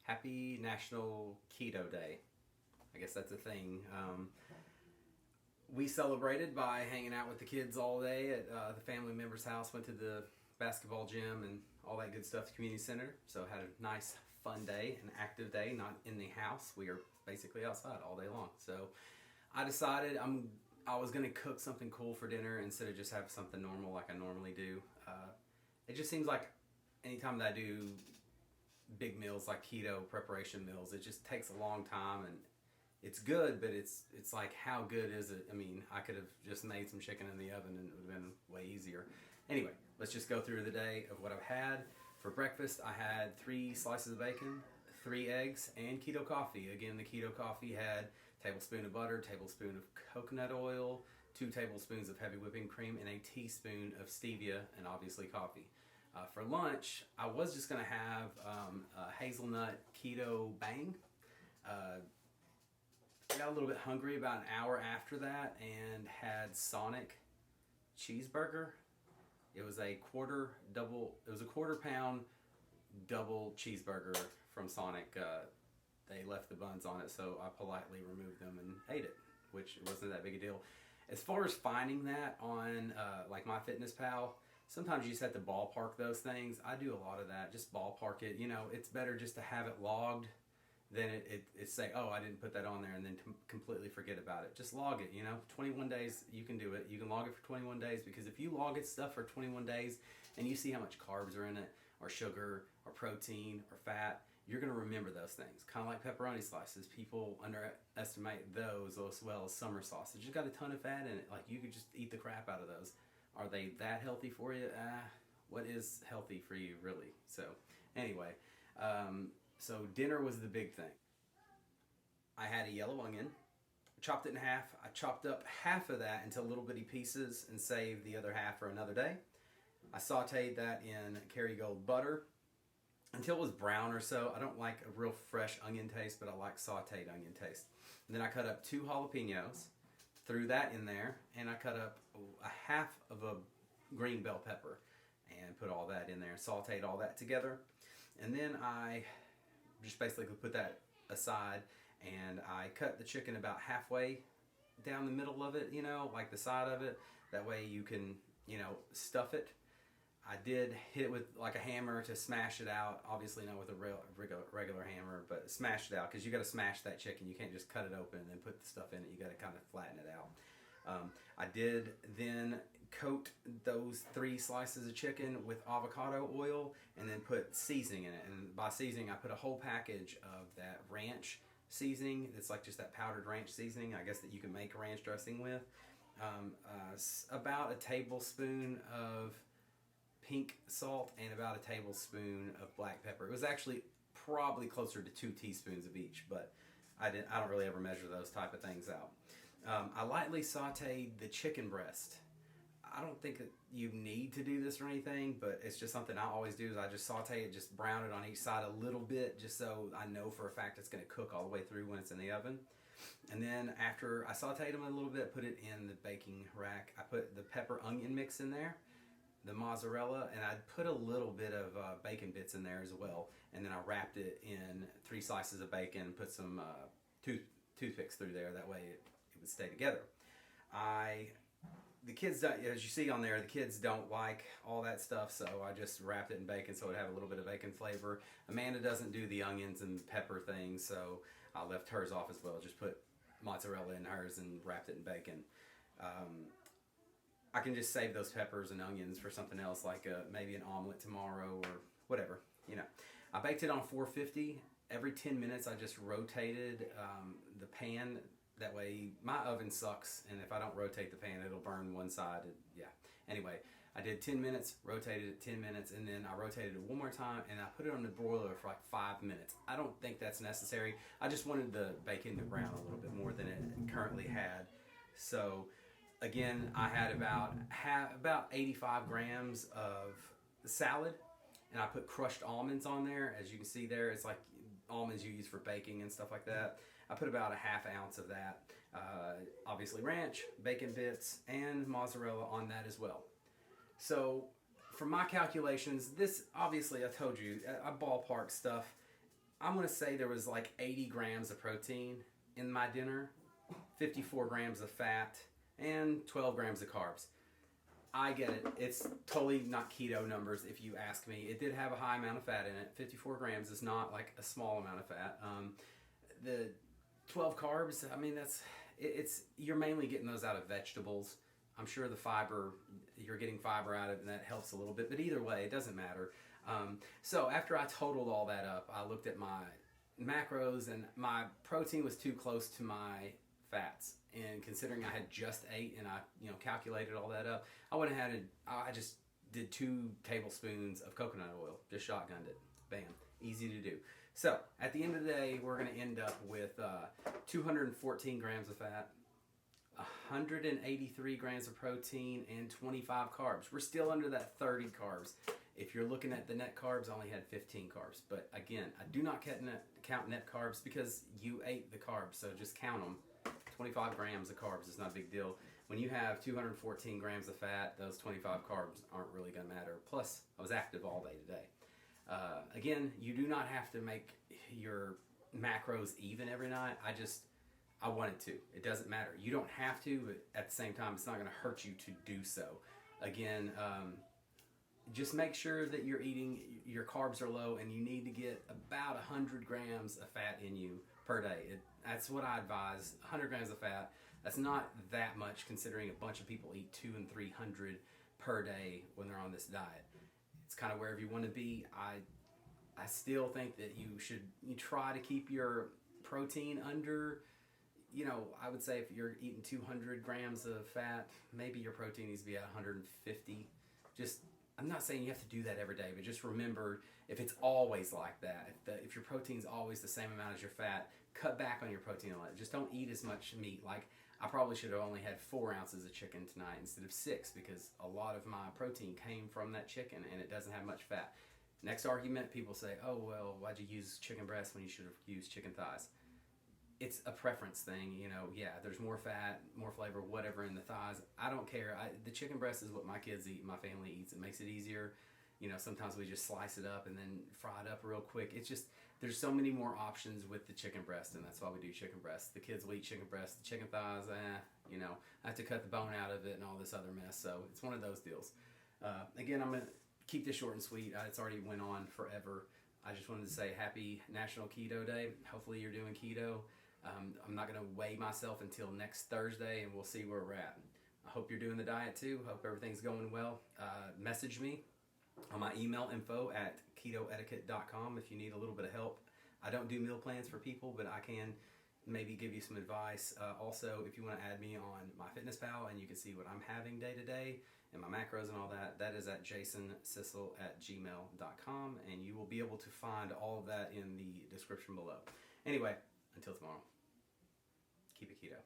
Happy National Keto Day. I guess that's a thing. We celebrated by hanging out with the kids all day at the family member's house, went to the basketball gym and all that good stuff at the community center. So had a nice fun day, an active day, not in the house. We are basically outside all day long. So I decided I was gonna cook something cool for dinner instead of just have something normal like I normally do. It just seems like anytime that I do big meals like keto preparation meals, it just takes a long time and it's good, but it's like, how good is it? I mean, I could have just made some chicken in the oven and it would have been way easier. Anyway, let's just go through the day of what I've had. For breakfast, I had 3 slices of bacon, 3 eggs, and keto coffee. Again, the keto coffee had a tablespoon of butter, tablespoon of coconut oil, 2 tablespoons of heavy whipping cream, and a teaspoon of stevia, and obviously coffee. For lunch, I was just going to have a hazelnut keto bang. I got a little bit hungry about an hour after that and had Sonic cheeseburger. It was a quarter pound double cheeseburger from Sonic. They left the buns on it, so I politely removed them and ate it, which wasn't that big a deal. As far as finding that on like MyFitnessPal, sometimes you just have to ballpark those things. I do a lot of that, just ballpark it. You know, it's better just to have it logged than it say, oh, I didn't put that on there, and then completely forget about it. Just log it, 21 days, you can do it. You can log it for 21 days, because if you log it stuff for 21 days and you see how much carbs are in it, or sugar, or protein, or fat, you're going to remember those things. Kind of like pepperoni slices. People underestimate those as well as summer sausage. It's got a ton of fat in it. Like, you could just eat the crap out of those. Are they that healthy for you? What is healthy for you, really? So, anyway, so dinner was the big thing. I had a yellow onion, chopped it in half. I chopped up half of that into little bitty pieces and saved the other half for another day. I sauteed that in Kerrygold butter until it was brown or so. I don't like a real fresh onion taste, but I like sauteed onion taste. And then I cut up 2 jalapenos, threw that in there, and I cut up a half of a green bell pepper and put all that in there and sauteed all that together. And then I just basically put that aside, and I cut the chicken about halfway down the middle of it, like the side of it. That way you can, stuff it. I did hit it with like a hammer to smash it out. Obviously not with a regular hammer, but smash it out, because you got to smash that chicken. You can't just cut it open and then put the stuff in it. You got to kind of flatten it out. I did then coat those 3 slices of chicken with avocado oil and then put seasoning in it. And by seasoning, I put a whole package of that ranch seasoning. It's like just that powdered ranch seasoning, I guess, that you can make ranch dressing with. About a tablespoon of pink salt and about a tablespoon of black pepper. It was actually probably closer to 2 teaspoons of each, but I don't really ever measure those type of things out. I lightly sauteed the chicken breast. I don't think that you need to do this or anything, but it's just something I always do. Is I just saute it, just brown it on each side a little bit, just so I know for a fact it's going to cook all the way through when it's in the oven. And then after I sauteed them a little bit, put it in the baking rack. I put the pepper onion mix in there, the mozzarella, and I put a little bit of bacon bits in there as well. And then I wrapped it in 3 slices of bacon, put some toothpicks through there. That way it would stay together. The kids, as you see on there, the kids don't like all that stuff, so I just wrapped it in bacon so it would have a little bit of bacon flavor. Amanda doesn't do the onions and pepper thing, so I left hers off as well. Just put mozzarella in hers and wrapped it in bacon. I can just save those peppers and onions for something else, like maybe an omelet tomorrow or whatever. I baked it on 450. Every 10 minutes I just rotated the pan. That way, my oven sucks, and if I don't rotate the pan, it'll burn one side. Anyway, I did 10 minutes, rotated it 10 minutes, and then I rotated it one more time, and I put it on the broiler for like 5 minutes. I don't think that's necessary. I just wanted the bacon to brown a little bit more than it currently had. So, again, I had about 85 grams of salad, and I put crushed almonds on there. As you can see there, it's like almonds you use for baking and stuff like that. I put about a half ounce of that. Obviously ranch, bacon bits, and mozzarella on that as well. So for my calculations, this, obviously I told you, I ballpark stuff. I'm going to say there was like 80 grams of protein in my dinner, 54 grams of fat, and 12 grams of carbs. I get it. It's totally not keto numbers if you ask me. It did have a high amount of fat in it. 54 grams is not like a small amount of fat. The 12 carbs, I mean, it's you're mainly getting those out of vegetables. I'm sure the fiber, you're getting fiber out of it, and that helps a little bit. But either way, it doesn't matter. So after I totaled all that up, I looked at my macros, and my protein was too close to my fats. And considering I had just ate and I calculated all that up, I just did 2 tablespoons of coconut oil, just shotgunned it. Bam, easy to do. So at the end of the day, we're going to end up with 214 grams of fat, 183 grams of protein, and 25 carbs. We're still under that 30 carbs. If you're looking at the net carbs, I only had 15 carbs. But again, I do not count net carbs because you ate the carbs, so just count them. 25 grams of carbs is not a big deal. When you have 214 grams of fat, those 25 carbs aren't really going to matter. Plus, I was active all day today. Again, you do not have to make your macros even every night. I wanted to. It doesn't matter. You don't have to, but at the same time, it's not going to hurt you to do so. Again, just make sure that you're eating, your carbs are low, and you need to get about 100 grams of fat in you per day. That's what I advise. 100 grams of fat. That's not that much considering a bunch of people eat 200 and 300 per day when they're on this diet. It's kind of wherever you want to be. I still think that you try to keep your protein under, I would say if you're eating 200 grams of fat, maybe your protein needs to be at 150. I'm not saying you have to do that every day, but just remember, if it's always like that, if your protein's always the same amount as your fat, cut back on your protein a lot. Just don't eat as much meat. Like, I probably should have only had 4 ounces of chicken tonight instead of 6 because a lot of my protein came from that chicken and it doesn't have much fat. Next argument, people say, oh, well, why'd you use chicken breast when you should have used chicken thighs? It's a preference thing, yeah, there's more fat, more flavor, whatever in the thighs. I don't care. The chicken breast is what my kids eat, my family eats. It makes it easier. Sometimes we just slice it up and then fry it up real quick. It's just, there's so many more options with the chicken breast, and that's why we do chicken breast. The kids will eat chicken breast. The chicken thighs, I have to cut the bone out of it and all this other mess. So it's one of those deals. Again, I'm going to keep this short and sweet. It's already went on forever. I just wanted to say happy National Keto Day. Hopefully you're doing keto. I'm not going to weigh myself until next Thursday, and we'll see where we're at. I hope you're doing the diet too. Hope everything's going well. Message me on my email info at ketoetiquette.com if you need a little bit of help. I don't do meal plans for people, but I can maybe give you some advice. Also, if you want to add me on MyFitnessPal and you can see what I'm having day to day and my macros and all that, that is at jasoncissell@gmail.com, and you will be able to find all of that in the description below. Anyway, until tomorrow, keep it keto.